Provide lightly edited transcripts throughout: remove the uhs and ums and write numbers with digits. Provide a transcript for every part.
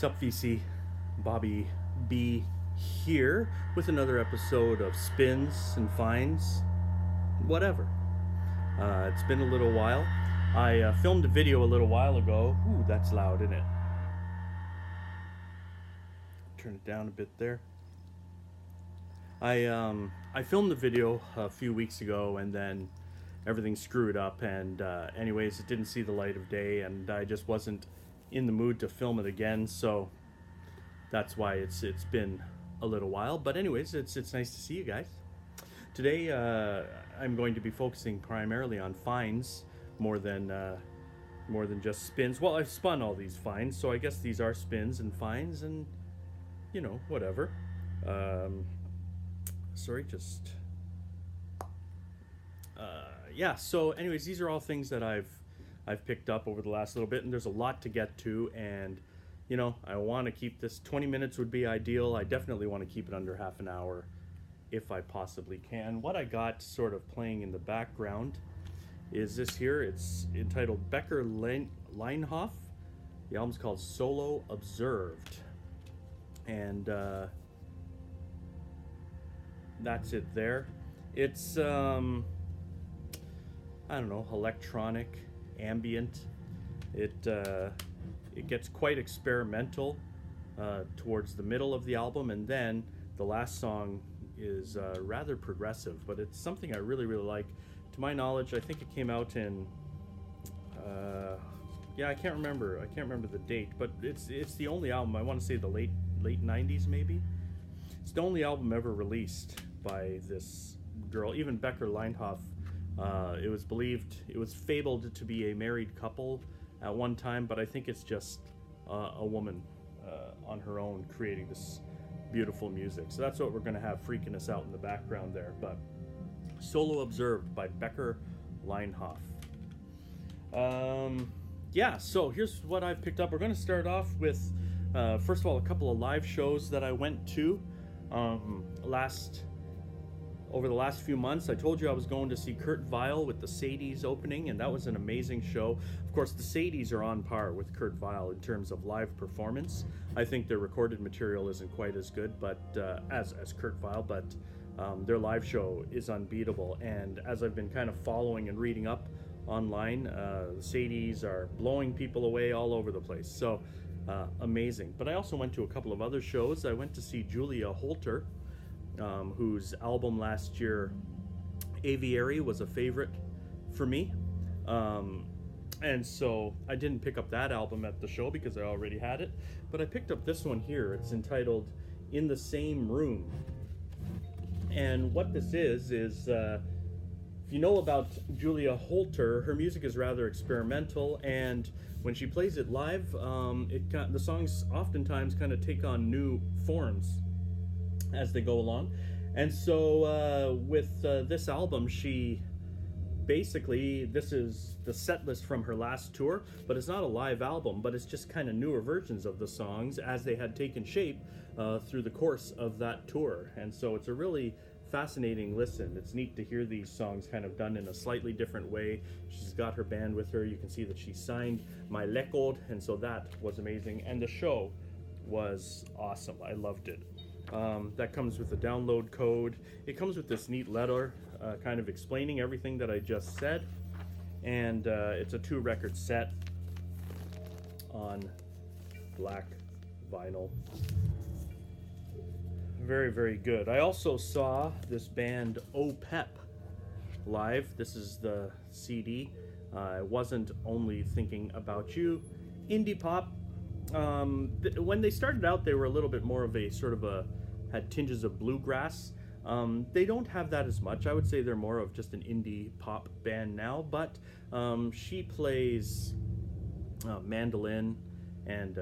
Sup, VC? Bobby B here with another episode of Spins and Finds, whatever. It's been a little while. I filmed a video a little while ago. Ooh, that's loud, isn't it? Turn it down a bit there. I filmed the video a few weeks ago, and then everything screwed up. And anyways, it didn't see the light of day, and I just wasn't in the mood to film it again. So that's why it's been a little while. But anyways, it's nice to see you guys. Today I'm going to be focusing primarily on finds more than just spins. Well, I've spun all these finds, so I guess these are spins and finds, and you know, whatever. Yeah. So anyways, these are all things that I've picked up over the last little bit, and there's a lot to get to, and you know, I want to keep this 20 minutes would be ideal. I definitely want to keep it under half an hour if I possibly can. What I got sort of playing in the background is this here. It's entitled Becker Leinhof. The album's called Solo Observed, and that's it there. It's I don't know, electronic, ambient. It gets quite experimental towards the middle of the album, and then the last song is rather progressive, but it's something I really like. To my knowledge, I think it came out in I can't remember the date, but it's the only album, I want to say the late 90s maybe. It's the only album ever released by this girl. Even Becker Leinhof, it was fabled to be a married couple at one time, but I think it's just a woman on her own creating this beautiful music. So that's what we're going to have freaking us out in the background there. But Solo Observed by Becker Leinhof. So here's what I've picked up. We're going to start off with, first of all, a couple of live shows that I went to over the last few months. I told you I was going to see Kurt Weill with the Sadies opening, and that was an amazing show. Of course, the Sadies are on par with Kurt Weill in terms of live performance. I think their recorded material isn't quite as good, but as Kurt Weill, but their live show is unbeatable. And as I've been kind of following and reading up online, the Sadies are blowing people away all over the place. So amazing. But I also went to a couple of other shows. I went to see Julia Holter, whose album last year, Aviary, was a favorite for me. And so I didn't pick up that album at the show because I already had it, but I picked up this one here. It's entitled In the Same Room. And what this is if you know about Julia Holter, her music is rather experimental, and when she plays it live, the songs oftentimes kind of take on new forms as they go along. And so with this album, she basically, this is the set list from her last tour, but it's not a live album, but it's just kind of newer versions of the songs as they had taken shape through the course of that tour. And so it's a really fascinating listen. It's neat to hear these songs kind of done in a slightly different way. She's got her band with her. You can see that she signed My Lekord, and so that was amazing. And the show was awesome. I loved it. That comes with a download code. It comes with this neat letter kind of explaining everything that I just said. And it's a 2-record set on black vinyl. Very, very good. I also saw this band OPEP live. This is the CD. I wasn't only thinking about you. Indie pop. When they started out, they were a little bit more of a sort of had tinges of bluegrass. They don't have that as much. I would say they're more of just an indie pop band now, but she plays mandolin and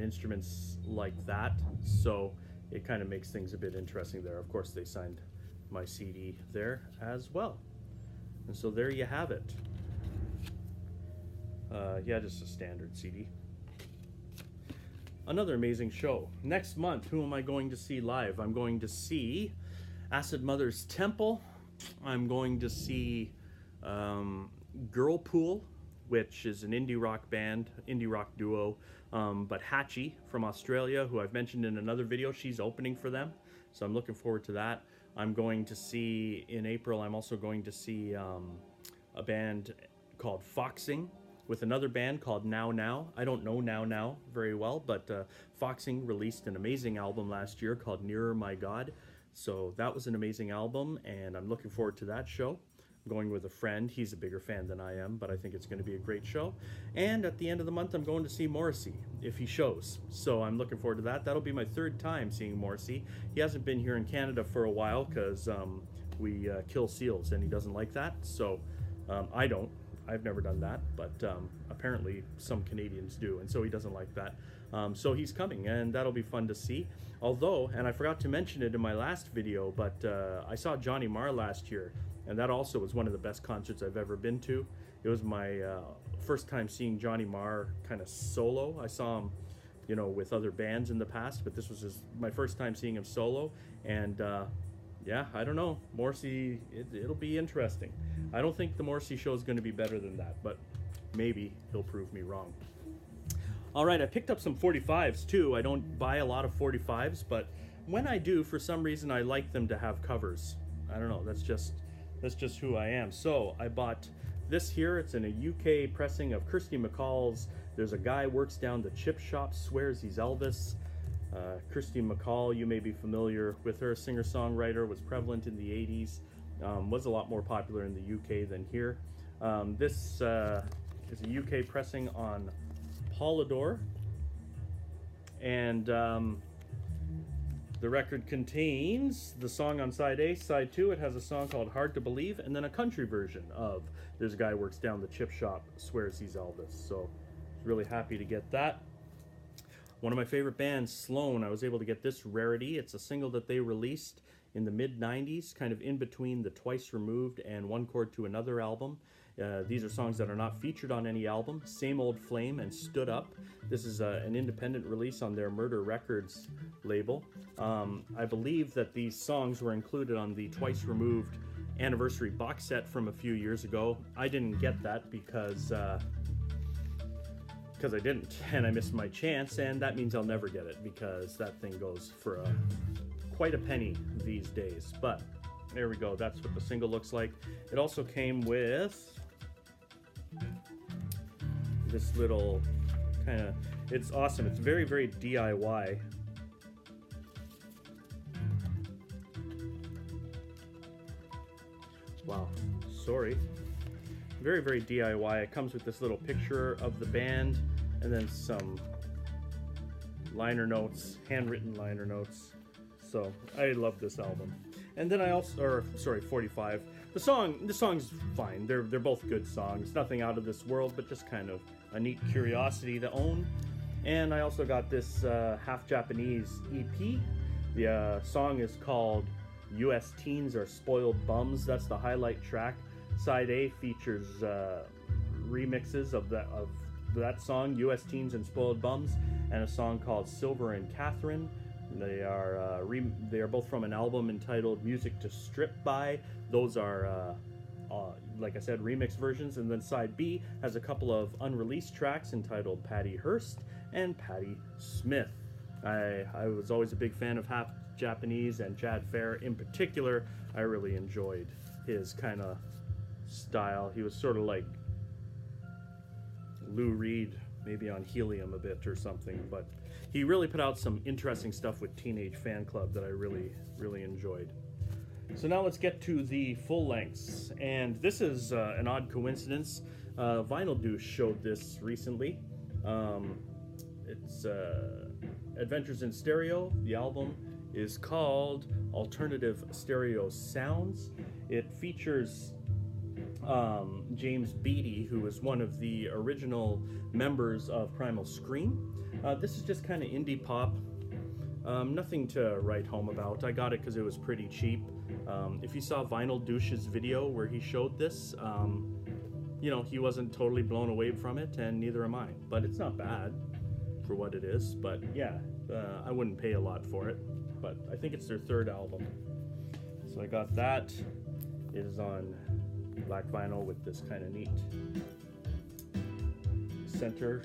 instruments like that, so it kind of makes things a bit interesting there. Of course, they signed my CD there as well. And so there you have it. Just a standard CD. Another amazing show. Next month, who am I going to see live? I'm going to see Acid Mother's Temple. I'm going to see Girlpool which is an indie rock band, indie rock duo. But Hatchie from Australia, who I've mentioned in another video, she's opening for them. So I'm looking forward to that. I'm going to see, in April, I'm also going to see a band called Foxing with another band called Now Now. I don't know Now Now very well, but Foxing released an amazing album last year called Nearer My God. So that was an amazing album, and I'm looking forward to that show. I'm going with a friend. He's a bigger fan than I am, but I think it's going to be a great show. And at the end of the month, I'm going to see Morrissey if he shows. So I'm looking forward to that. That'll be my third time seeing Morrissey. He hasn't been here in Canada for a while because we kill seals, and he doesn't like that. So I don't. I've never done that, but apparently some Canadians do, and so he doesn't like that. So he's coming, and that'll be fun to see. Although, and I forgot to mention it in my last video, but I saw Johnny Marr last year, and that also was one of the best concerts I've ever been to. It was my first time seeing Johnny Marr kind of solo. I saw him, you know, with other bands in the past, but this was my first time seeing him solo, and yeah, I don't know. Morrissey, it'll be interesting. I don't think the Morrissey show is going to be better than that, but maybe he'll prove me wrong. All right, I picked up some 45s too. I don't buy a lot of 45s, but when I do, for some reason, I like them to have covers. I don't know. That's just who I am. So I bought this here. It's in a UK pressing of Kirsty MacColl's There's a Guy Works Down the Chip Shop, Swears He's Elvis. Kirsty MacColl, you may be familiar with her, singer-songwriter, was prevalent in the 80s, was a lot more popular in the UK than here. This is a UK pressing on Polydor, and the record contains the song on side A. Side 2, it has a song called Hard to Believe, and then a country version of There's a Guy Works Down the Chip Shop, Swears He's Elvis. So really happy to get that. One of my favorite bands, Sloan, I was able to get this rarity. It's a single that they released in the mid-90s, kind of in between the Twice Removed and One Chord to Another album. These are songs that are not featured on any album. Same Old Flame and Stood Up. This is an independent release on their Murder Records label. I believe that these songs were included on the Twice Removed anniversary box set from a few years ago. I didn't get that because I didn't, and I missed my chance, and that means I'll never get it because that thing goes for quite a penny these days. But there we go, that's what the single looks like. It also came with this little kind of, it's awesome, it's very, very DIY. Wow, sorry. Very, very DIY. It comes with this little picture of the band and then some liner notes, handwritten liner notes. So I love this album. And then I also, 45. The song's fine. They're both good songs. Nothing out of this world, but just kind of a neat curiosity to own. And I also got this half Japanese EP. The song is called U.S. Teens Are Spoiled Bums. That's the highlight track. Side A features remixes of that song, U.S. Teens and Spoiled Bums, and a song called Silver and Catherine. They are both from an album entitled Music to Strip By. Those are, like I said, remix versions. And then side B has a couple of unreleased tracks entitled Patty Hearst and Patty Smith. I was always a big fan of half Japanese, and Chad Fair in particular. I really enjoyed his kind of style. He was sort of like Lou Reed, maybe on helium a bit or something, but he really put out some interesting stuff with Teenage Fan Club that I really, really enjoyed. So now let's get to the full lengths, and this is an odd coincidence. Vinyl Douche showed this recently. It's Adventures in Stereo. The album is called Alternative Stereo Sounds. It features James Beattie, who was one of the original members of Primal Scream. This is just kind of indie pop. Nothing to write home about. I got it because it was pretty cheap. If you saw Vinyl Douche's video where he showed this, you know, he wasn't totally blown away from it, and neither am I. But it's not bad for what it is. But yeah, I wouldn't pay a lot for it. But I think it's their third album. So I got that. It is on black vinyl with this kind of neat center.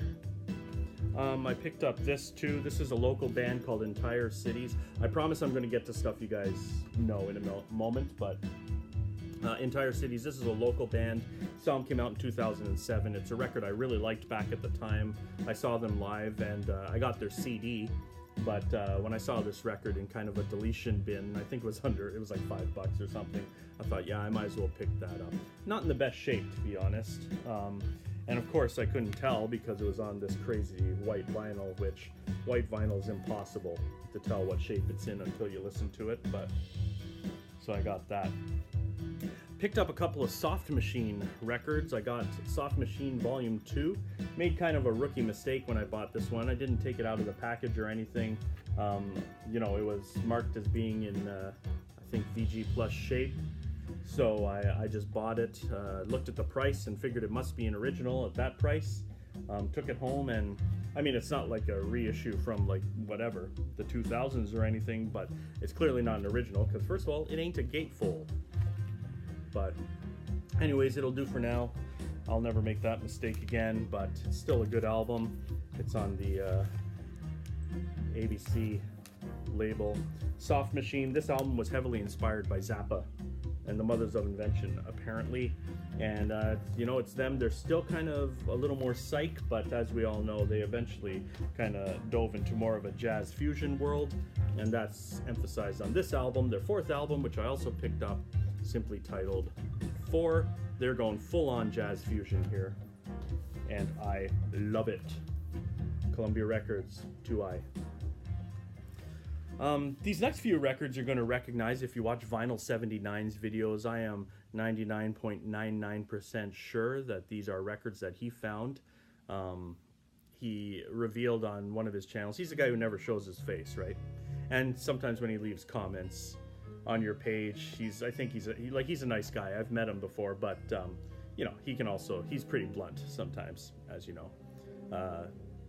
I picked up this too. This is a local band called Entire Cities. I promise I'm going to get to stuff you guys know in a moment, but Entire Cities, this is a local band. This album came out in 2007. It's a record I really liked back at the time. I saw them live, and I got their CD, but when I saw this record in kind of a deletion bin, I think it was like $5 or something, I thought, yeah, I might as well pick that up. Not in the best shape, to be honest. And of course I couldn't tell because it was on this crazy white vinyl, which white vinyl is impossible to tell what shape it's in until you listen to it, but so I got that. Picked up a couple of Soft Machine records. I got Soft Machine Volume 2. Made kind of a rookie mistake when I bought this one. I didn't take it out of the package or anything. You know, it was marked as being in, I think, VG Plus shape. So I just bought it, looked at the price and figured it must be an original at that price. Took it home, and I mean, it's not like a reissue from like whatever, the 2000s or anything, but it's clearly not an original because first of all, it ain't a gatefold. But anyways, it'll do for now. I'll never make that mistake again, but it's still a good album. It's on the ABC label. Soft Machine. This album was heavily inspired by Zappa and the Mothers of Invention, apparently. And, you know, it's them. They're still kind of a little more psych, but as we all know, they eventually kind of dove into more of a jazz fusion world, and that's emphasized on this album. Their fourth album, which I also picked up, simply titled 4. They're going full-on jazz fusion here, and I love it. Columbia Records, 2i. These next few records you're going to recognize if you watch Vinyl 79's videos. I am 99.99% sure that these are records that he found. He revealed on one of his channels. He's a guy who never shows his face, right? And sometimes when he leaves comments on your page, I think he's a nice guy. I've met him before, but you know, he's pretty blunt sometimes, as you know.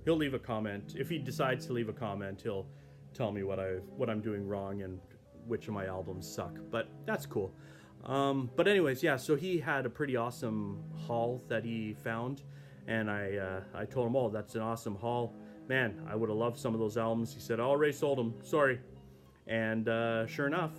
He'll leave a comment. If he decides to leave a comment, he'll tell me what I'm doing wrong and which of my albums suck, but that's cool. But anyways, yeah, so he had a pretty awesome haul that he found, and I told him, oh, that's an awesome haul. Man, I would have loved some of those albums. He said, I already sold them, sorry. And sure enough,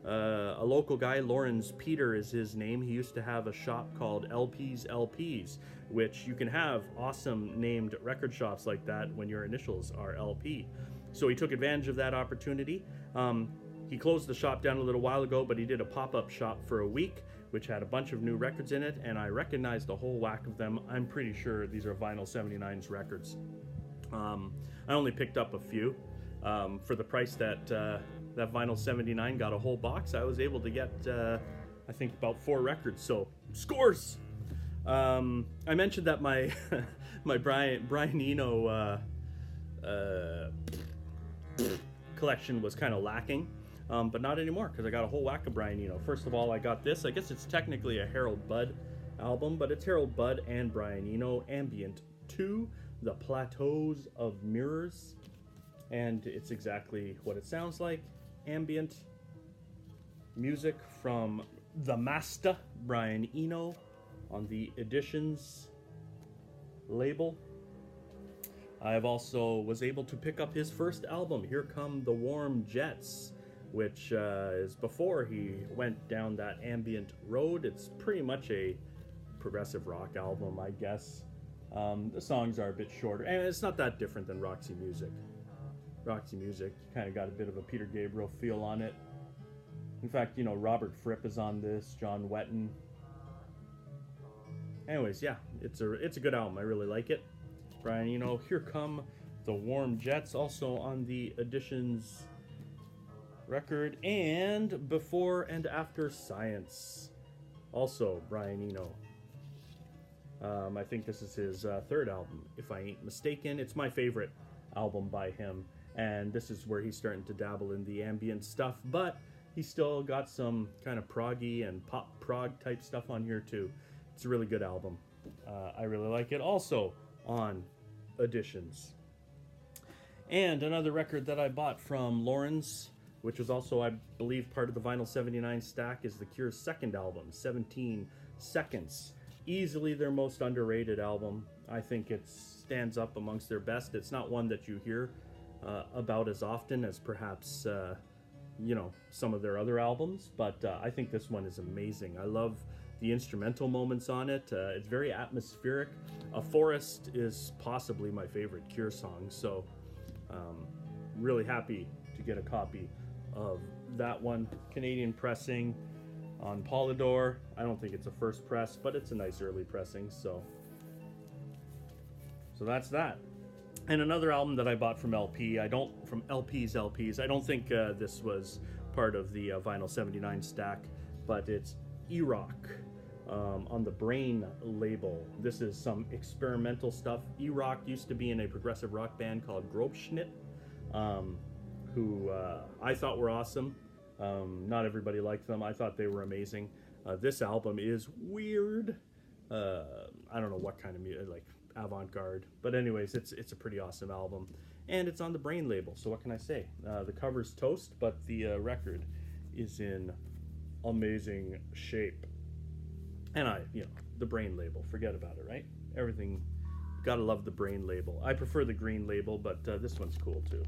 a local guy, Lawrence Peter is his name. He used to have a shop called LPs, which you can have awesome named record shops like that when your initials are LP. So he took advantage of that opportunity. He closed the shop down a little while ago, but he did a pop-up shop for a week, which had a bunch of new records in it, and I recognized a whole whack of them. I'm pretty sure these are Vinyl 79's records. I only picked up a few. For the price that Vinyl 79 got a whole box, I was able to get, I think, about 4 records, so scores! I mentioned that my my Brian Eno collection was kind of lacking, but not anymore because I got a whole whack of Brian Eno. First of all, I got this. I guess it's technically a Harold Budd album, but it's Harold Budd and Brian Eno, Ambient 2, The Plateaus of Mirrors, and it's exactly what it sounds like. Ambient music from the master, Brian Eno, on the Editions label. I also was able to pick up his first album, Here Come the Warm Jets, which is before he went down that ambient road. It's pretty much a progressive rock album, I guess. The songs are a bit shorter, and it's not that different than Roxy Music. Roxy Music kind of got a bit of a Peter Gabriel feel on it. In fact, you know, Robert Fripp is on this, John Wetton. Anyways, yeah, it's a good album. I really like it. Brian, you know, Here Come the Warm Jets, also on the Editions record, and Before and After Science, also Brian Eno. I think this is his third album, if I ain't mistaken. It's my favorite album by him, and this is where he's starting to dabble in the ambient stuff, but he's still got some kind of proggy and pop prog type stuff on here too. It's a really good album. I really like it. Also on Editions. And another record that I bought from Lawrence, which was also, I believe, part of the Vinyl 79 stack, is The Cure's second album, 17 Seconds. Easily their most underrated album. I think it stands up amongst their best. It's not one that you hear about as often as perhaps some of their other albums, but I think this one is amazing. I love the instrumental moments on it. It's very atmospheric. A Forest is possibly my favorite Cure song, so really happy to get a copy of that one. Canadian pressing on Polydor. I don't think it's a first press, but it's a nice early pressing, so that's that. And another album that I bought from from LPs. I don't think this was part of the Vinyl 79 stack, but it's E-Rock on the Brain label. This is some experimental stuff. E-Rock used to be in a progressive rock band called Grobschnitt, who I thought were awesome. Not everybody liked them. I thought they were amazing. This album is weird. I don't know what kind of music, like avant-garde, but anyways, it's a pretty awesome album, and it's on the Brain label, so what can I say? The cover's toast, but the record is in amazing shape. And the Brain label, forget about it, right? Everything, gotta love the Brain label. I prefer the green label, but this one's cool too.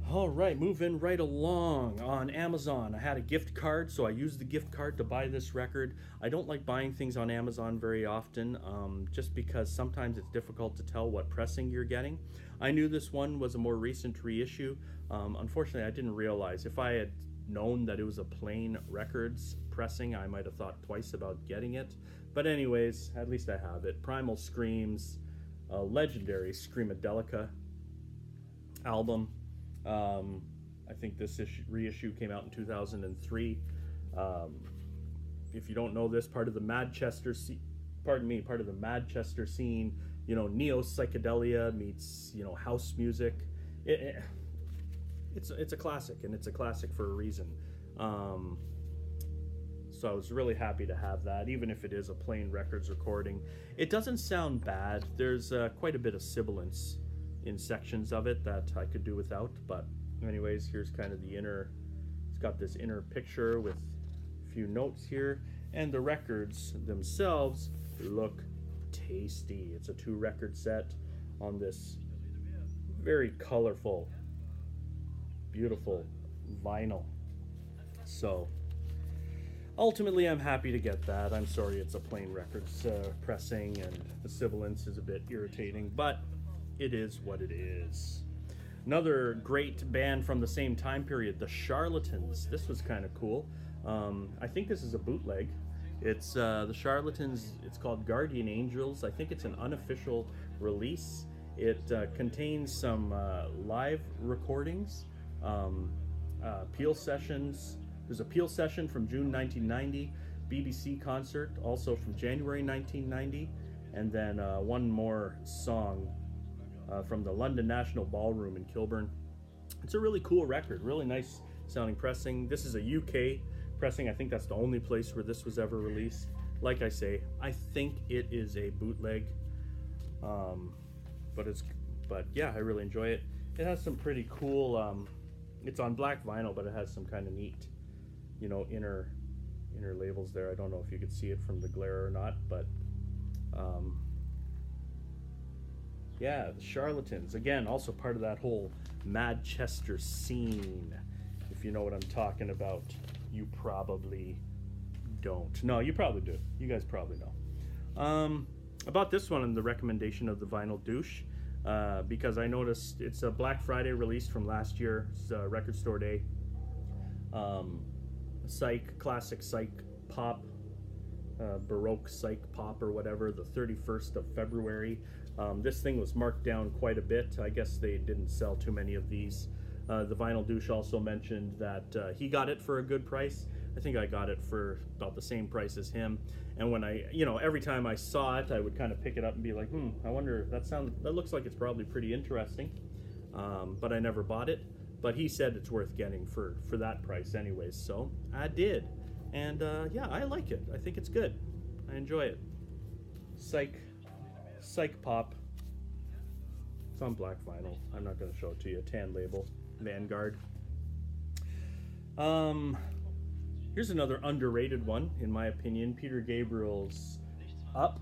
All right, moving right along. On Amazon, I had a gift card, so I used the gift card to buy this record. I don't like buying things on Amazon very often, just because sometimes it's difficult to tell what pressing you're getting. I knew this one was a more recent reissue. Unfortunately, I didn't realize. If I had known that it was a plain records pressing, I might have thought twice about getting it. But anyways, at least I have it. Primal Scream's legendary Screamadelica album. I think this reissue came out in 2003. If you don't know this, part of the Manchester scene, neo psychedelia meets house music. It's a classic, and it's a classic for a reason. So I was really happy to have that, even if it is a plain records recording. It doesn't sound bad. There's quite a bit of sibilance in sections of it that I could do without, but anyways, here's kind of the inner. It's got this inner picture with a few notes here, and the records themselves look tasty. It's a 2-record set on this very colorful, beautiful vinyl. So ultimately, I'm happy to get that. I'm sorry it's a plain records pressing, and the sibilance is a bit irritating, but it is what it is. Another great band from the same time period, the Charlatans. This was kind of cool. I think this is a bootleg. It's the Charlatans. It's called Guardian Angels. I think it's an unofficial release. It contains some live recordings, Peel sessions. There's a Peel session from June 1990, BBC concert also from January 1990, and then one more song from the London National Ballroom in Kilburn. It's a really cool record, really nice sounding pressing. This is a UK pressing. I think that's the only place where this was ever released. Like I say, I think it is a bootleg, but yeah, I really enjoy it. It has some pretty cool. It's on black vinyl, but it has some kind of neat, inner labels there. I don't know if you could see it from the glare or not, but yeah, the Charlatans, again, also part of that whole Manchester scene. If you know what I'm talking about. You probably don't. No, you probably do. You guys probably know. About this one and the recommendation of the Vinyl Douche, because I noticed it's a Black Friday release from last year. It's Record Store Day. Classic psych pop, Baroque psych pop or whatever, the 31st of February. This thing was marked down quite a bit. I guess they didn't sell too many of these. The Vinyl Douche also mentioned that he got it for a good price. I think I got it for about the same price as him. And when I, every time I saw it, I would kind of pick it up and be like, I wonder, that looks like it's probably pretty interesting. But I never bought it. But he said it's worth getting for that price anyways, so I did. And yeah, I like it. I think it's good. I enjoy it. Psych pop. It's on black vinyl. I'm not going to show it to you. Tan label. Vanguard. Here's another underrated one, in my opinion. Peter Gabriel's Up.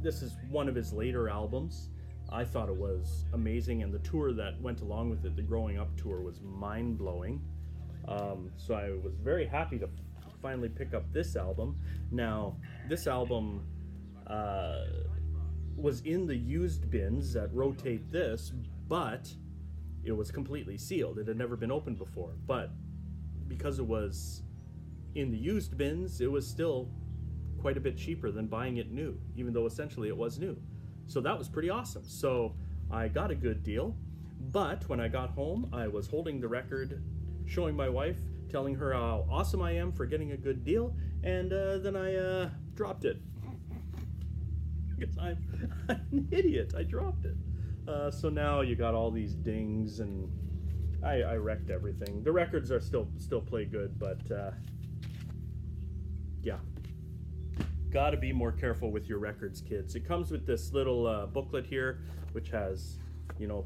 This is one of his later albums. I thought it was amazing, and the tour that went along with it, the Growing Up tour, was mind-blowing. So I was very happy to finally pick up this album. Now, this album was in the used bins that rotate this, but it was completely sealed. It had never been opened before. But because it was in the used bins, it was still quite a bit cheaper than buying it new, even though essentially it was new. So that was pretty awesome. So I got a good deal. But when I got home, I was holding the record, showing my wife, telling her how awesome I am for getting a good deal, and then I dropped it. Because I'm an idiot. I dropped it. So now you got all these dings, and I wrecked everything. The records are still play good, but yeah. Gotta be more careful with your records, kids. It comes with this little booklet here, which has,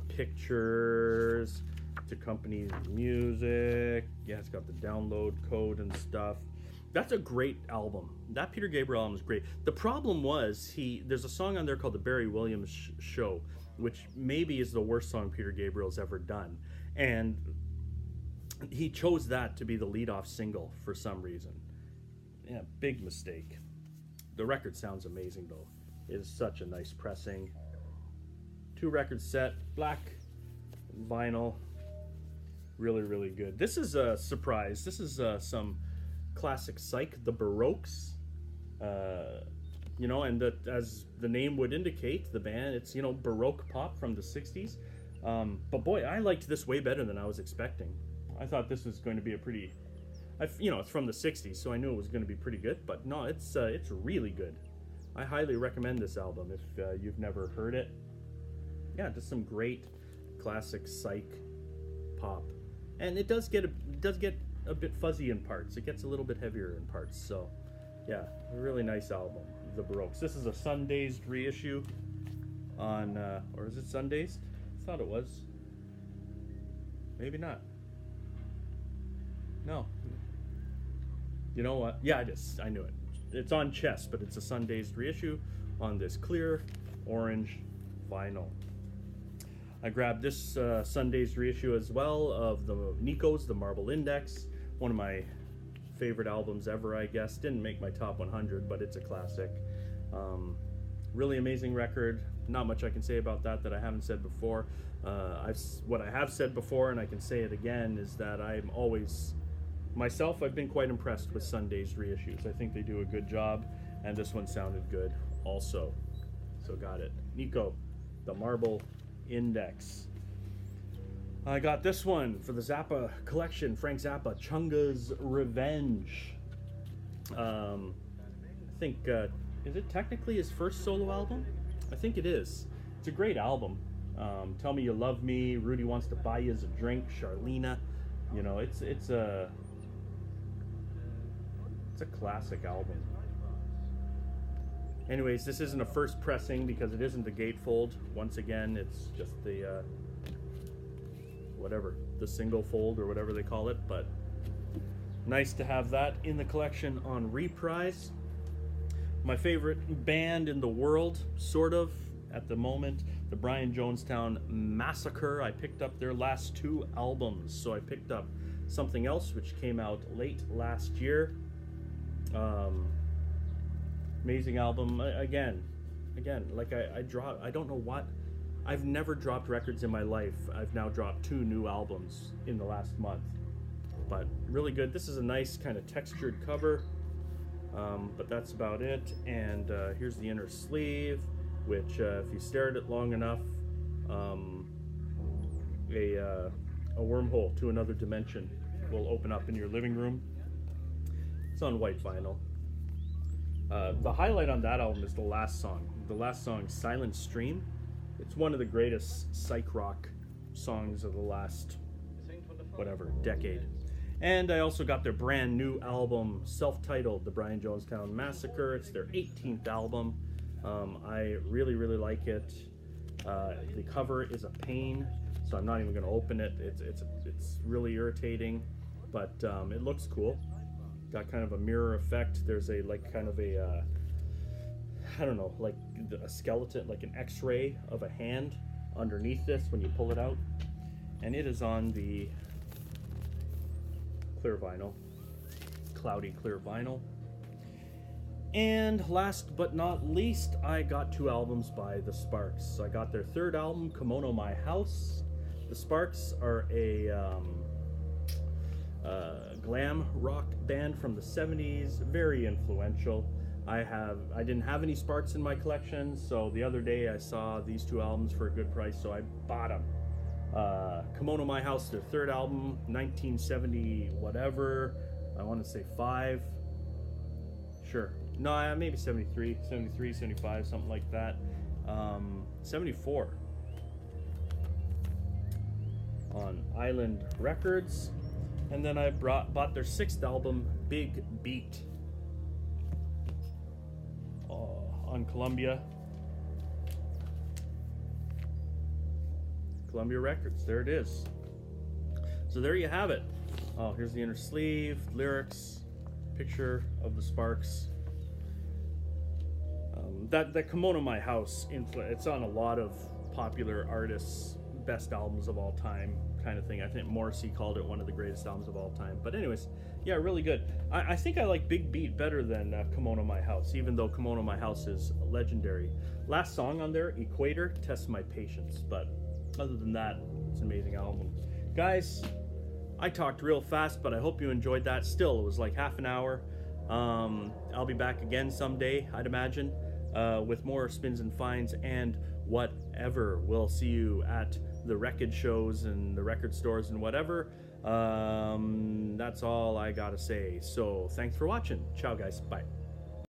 pictures to accompany the music. Yeah, it's got the download code and stuff. That's a great album. That Peter Gabriel album is great. The problem was there's a song on there called The Barry Williams Show, which maybe is the worst song Peter Gabriel's ever done. And he chose that to be the lead-off single for some reason. Yeah, big mistake. The record sounds amazing, though. It is such a nice pressing. 2-record set, black vinyl. Really, really good. This is a surprise. This is some classic psych, the Baroques. And as the name would indicate, the band, it's, Baroque pop from the 60s. But boy, I liked this way better than I was expecting. I thought this was going to be a pretty... it's from the 60s, so I knew it was going to be pretty good, but no, it's really good. I highly recommend this album if you've never heard it. Yeah, just some great classic psych pop. And it does get a bit fuzzy in parts. It gets a little bit heavier in parts, so yeah, a really nice album, The Baroques. This is a Sundazed reissue on, or is it Sundazed? I thought it was. Maybe not. No. You know what? Yeah, it is. I knew it. It's on Chess, but it's a Sundazed reissue on this clear orange vinyl. I grabbed this Sundazed reissue as well of the Nico's, the Marble Index. One of my favorite albums ever, I guess. Didn't make my top 100, but it's a classic. Really amazing record. Not much I can say about that I haven't said before. What I have said before, and I can say it again, is that I'm always... Myself, I've been quite impressed with Sundazed reissues. I think they do a good job, and this one sounded good also. So got it. Nico, the Marble Index. I got this one for the Zappa collection, Frank Zappa, Chunga's Revenge. I think, is it technically his first solo album? I think it is. It's a great album. Tell Me You Love Me, Rudy Wants to Buy You a Drink, Charlena. It's a classic album. Anyways, this isn't a first pressing because it isn't the gatefold. Once again, it's just the the single fold or whatever they call it, but nice to have that in the collection on reprise. My favorite band in the world, sort of, at the moment, the Brian Jonestown Massacre. I picked up their last 2 albums, so I picked up Something Else, which came out late last year. Amazing album. Again, like I don't know what, I've never dropped records in my life. I've now dropped 2 new albums in the last month, but really good. This is a nice kind of textured cover, but that's about it. And here's the inner sleeve, which if you stare at it long enough, a wormhole to another dimension will open up in your living room. It's on white vinyl. The highlight on that album is the last song. The last song, Silent Stream. It's one of the greatest psych rock songs of the last, decade. And I also got their brand new album, self-titled, The Brian Jonestown Massacre. It's their 18th album. I really, really like it. The cover is a pain, so I'm not even going to open it. It's really irritating, but it looks cool. Got kind of a mirror effect. There's a kind of a I don't know, like a skeleton, like an X-ray of a hand underneath this when you pull it out, and it is on the clear vinyl, cloudy clear vinyl. And last but not least, I got 2 albums by the Sparks. So I got their 3rd album, Kimono My House. The Sparks are a glam rock band from the 70s, very influential. I didn't have any Sparks in my collection, so the other day I saw these 2 albums for a good price, so I bought them. Kimono My House, their 3rd album, 1970 whatever, I want to say 5, sure, no, maybe 73, 75, something like that, 74 on Island Records. And then I bought their 6th album, Big Beat, on Columbia Records. There it is. So there you have it. Oh, here's the inner sleeve, lyrics, picture of the Sparks. That Kimono My House it's on a lot of popular artists' best albums of all time kind of thing. I think Morrissey called it one of the greatest albums of all time. But anyways, yeah, really good. I think I like Big Beat better than Kimono My House, even though Kimono My House is legendary. Last song on there, Equator, Test My Patience. But other than that, it's an amazing album. Guys, I talked real fast, but I hope you enjoyed that. Still, it was like half an hour. I'll be back again someday, I'd imagine, with more spins and finds and whatever. We'll see you at the record shows and the record stores and whatever. That's all I gotta say. So thanks for watching. Ciao, guys. Bye.